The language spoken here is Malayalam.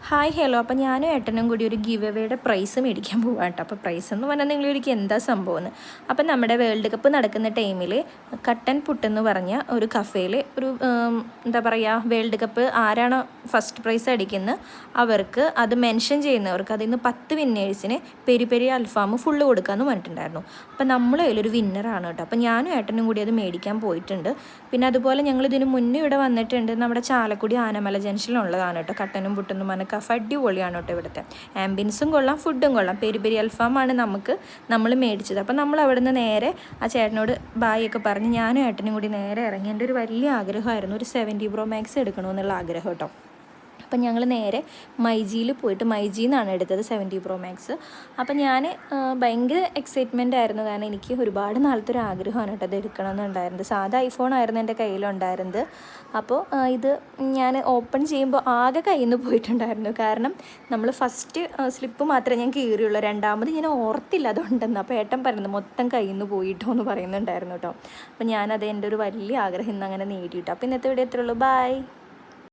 Hi hello. അപ്പോൾ ഞാനും ഏട്ടനും കൂടി ഒരു ഗിവ് അവേയുടെ പ്രൈസ് മേടിക്കാൻ പോവാം കേട്ടോ. അപ്പോൾ പ്രൈസ് എന്ന് പറഞ്ഞാൽ നിങ്ങളൊരിക്കും എന്താ സംഭവം. അപ്പം നമ്മുടെ വേൾഡ് കപ്പ് നടക്കുന്ന ടൈമിൽ കട്ടൻ പുട്ടെന്ന് പറഞ്ഞ ഒരു കഫേയിൽ ഒരു എന്താ പറയുക, വേൾഡ് കപ്പ് ആരാണ് ഫസ്റ്റ് പ്രൈസ് അടിക്കുന്നത് അവർക്ക് അത് മെൻഷൻ ചെയ്യുന്നവർക്ക് അതിൽ നിന്ന് 10 വിന്നേഴ്സിന് പെരി പെരി അൽഫാം ഫുള്ള് കൊടുക്കാമെന്ന് പറഞ്ഞിട്ടുണ്ടായിരുന്നു. അപ്പം നമ്മൾ അതിലൊരു വിന്നറാണ് കേട്ടോ. അപ്പം ഞാനും ഏട്ടനും കൂടി അത് മേടിക്കാൻ പോയിട്ടുണ്ട്. പിന്നെ അതുപോലെ ഞങ്ങൾ ഇതിന് മുന്നേ ഇവിടെ വന്നിട്ടുണ്ട്. നമ്മുടെ ചാലക്കുടി ആനമല ജംഗ്ഷനിലുള്ളതാണ് കേട്ടോ കട്ടനും പുട്ടെന്ന് പറഞ്ഞ കഫ. അടിപൊളിയാണ് കേട്ടോ ഇവിടുത്തെ. ആംബിയൻസും കൊള്ളാം, ഫുഡും കൊള്ളാം. പെരി പെരി അൽഫാമാണ് നമ്മൾ മേടിച്ചത്. അപ്പം നമ്മൾ അവിടെ നിന്ന് നേരെ ആ ചേട്ടനോട് ബായ് ഒക്കെ പറഞ്ഞ് ഞാനും ഏട്ടനും കൂടി നേരെ ഇറങ്ങി. എൻ്റെ ഒരു വലിയ ആഗ്രഹമായിരുന്നു ഒരു 70 Pro Max എടുക്കണമെന്നുള്ള ആഗ്രഹം കേട്ടോ. അപ്പം ഞങ്ങൾ നേരെ മൈജിയിൽ പോയിട്ട് മൈജിയിൽ നിന്നാണ് എടുത്തത് 70 Pro Max. അപ്പം ഞാൻ ഭയങ്കര എക്സൈറ്റ്മെൻ്റ് ആയിരുന്നു. കാരണം എനിക്ക് ഒരുപാട് നാളത്തെ ഒരു ആഗ്രഹമാണ് കേട്ടോ അത് എടുക്കണമെന്നുണ്ടായിരുന്നത്. സാധാ ഐഫോൺ ആയിരുന്നു എൻ്റെ കയ്യിലുണ്ടായിരുന്നത്. അപ്പോൾ ഇത് ഞാൻ ഓപ്പൺ ചെയ്യുമ്പോൾ ആകെ കയ്യിൽ നിന്ന് പോയിട്ടുണ്ടായിരുന്നു. കാരണം നമ്മൾ ഫസ്റ്റ് സ്ലിപ്പ് മാത്രമേ ഞാൻ കീറിയുള്ളൂ, രണ്ടാമത് ഞാൻ ഓർത്തില്ല അതുകൊണ്ടെന്ന്. അപ്പോൾ ഏട്ടൻ പറയുന്നത് മൊത്തം കയ്യിൽ നിന്ന് പോയിട്ടോ എന്ന് പറയുന്നുണ്ടായിരുന്നു കേട്ടോ. അപ്പോൾ ഞാനത് എൻ്റെ ഒരു വലിയ ആഗ്രഹം ഇന്ന് അങ്ങനെ നേടിയിട്ടോ. അപ്പോൾ ഇന്നത്തെ വീഡിയോ എത്രയുള്ളൂ. ബൈ.